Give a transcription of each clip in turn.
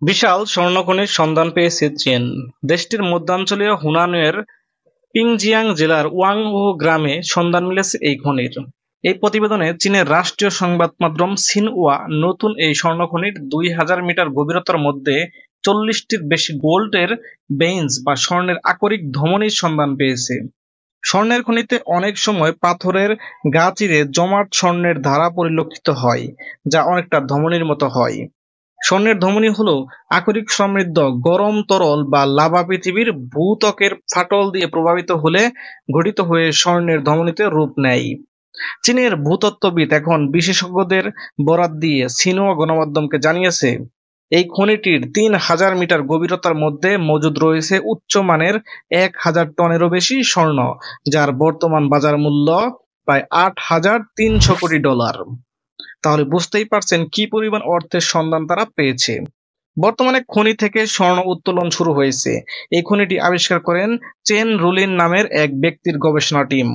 বিশাল স্বর্ণখনির সন্ধান পেয়েছে চীন। দেশটির মধ্যাঞ্চলীয় হুনানের পিংজিয়াং জেলার ওয়াংহু গ্রামে সন্ধান মিলেছে এই খনির। এই প্রতিবেদনে চীনের রাষ্ট্রীয় সংবাদ মাধ্যম সিনহুয়া নতুন এই স্বর্ণখনির 2000 মিটার গভীরতার মধ্যে 40টির বেশি গোল্ডের বেইন্স বা স্বর্ণের আকরিক ধমনির সন্ধান পেয়েছে। স্বর্ণের খনিতে অনেক সময় পাথরের গা চিরে জমাট স্বর্ণের ধারা পরিলক্ষিত হয়, যা অনেকটা ধমনির মতো হয়। স্বর্ণের ধমনী হলো আকরিক সমৃদ্ধ গরম তরল বা লাভা পৃথিবীর ভূত্বকের ফাটল দিয়ে প্রভাবিত হলে গঠিত হয়ে স্বর্ণের ধমনীতে রূপ নেয়। চীনের ভূতত্ত্ববিদ এখন বিশেষজ্ঞদের বরাত দিয়ে সিনহুয়া গণমাধ্যমকে জানিয়েছে, এই খনিটির 3000 মিটার গভীরতার মধ্যে মজুদ রয়েছে উচ্চমানের 1000 টনেরও বেশি স্বর্ণ, যার বর্তমান বাজার মূল্য প্রায় $8,300 কোটি। তাহলে বুঝতেই পারছেন কি পরিমাণ অর্থের সন্ধান তারা পেয়েছে। বর্তমানে খনি থেকে স্বর্ণ উত্তোলন শুরু হয়েছে। এই খনিটি আবিষ্কার করেন চেন রুলিন নামের এক ব্যক্তির গবেষণা টিম।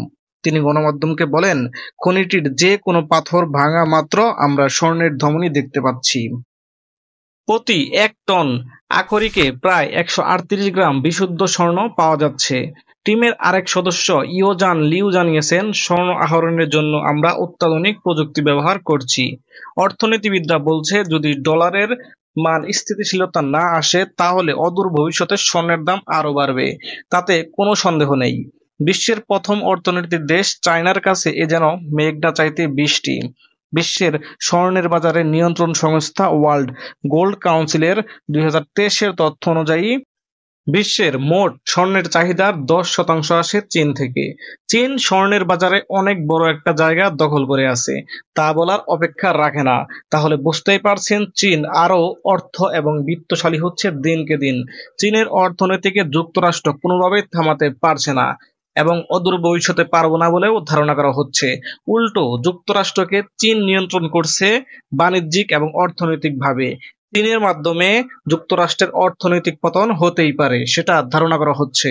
তিনি গণমাধ্যমকে বলেন, খনিটির যে কোনো পাথর ভাঙা মাত্র আমরা স্বর্ণের ধমনী দেখতে পাচ্ছি। প্রতি 1 টন আকরিকে প্রায় 138 গ্রাম বিশুদ্ধ স্বর্ণ পাওয়া যাচ্ছে। টিমের আরেক সদস্য ইয়োজান লিউ জানিয়েছেন, স্বর্ণ আহরণের জন্য আমরা অত্যাধুনিক প্রযুক্তি ব্যবহার করছি। অর্থনীতিবিদরা বলছে, যদি ডলারের মান স্থিতিশীলতা না আসে তাহলে অদূর ভবিষ্যতে স্বর্ণের দাম আরও বাড়বে, তাতে কোনো সন্দেহ নেই। বিশ্বের প্রথম অর্থনীতির দেশ চায়নার কাছে এ যেন মেঘনা চাইতে বৃষ্টি। বিশ্বের স্বর্ণের বাজারে নিয়ন্ত্রণ সংস্থা ওয়ার্ল্ড গোল্ড কাউন্সিলের 2023-এর তথ্য অনুযায়ী বিশ্বের মোট স্বর্ণের চাহিদার 10% আসে চীন থেকে। চীন স্বর্ণের বাজারে অনেক বড় একটা জায়গা দখল করে আছে, তা বলার অপেক্ষা রাখে না। তাহলে বুঝতেই পারছেন চীন আরও অর্থ এবং বিত্তশালী হচ্ছে দিনকে দিন। চীনের অর্থনীতিকে যুক্তরাষ্ট্র কোনোভাবেই থামাতে পারছে না এবং অদূর ভবিষ্যতে পারবো না বলেও ধারণা করা হচ্ছে। উল্টো যুক্তরাষ্ট্রকে চীন নিয়ন্ত্রণ করছে বাণিজ্যিক এবং অর্থনৈতিকভাবে। চীনের মাধ্যমে যুক্তরাষ্ট্রের অর্থনৈতিক পতন হতেই পারে, সেটা ধারণা করা হচ্ছে।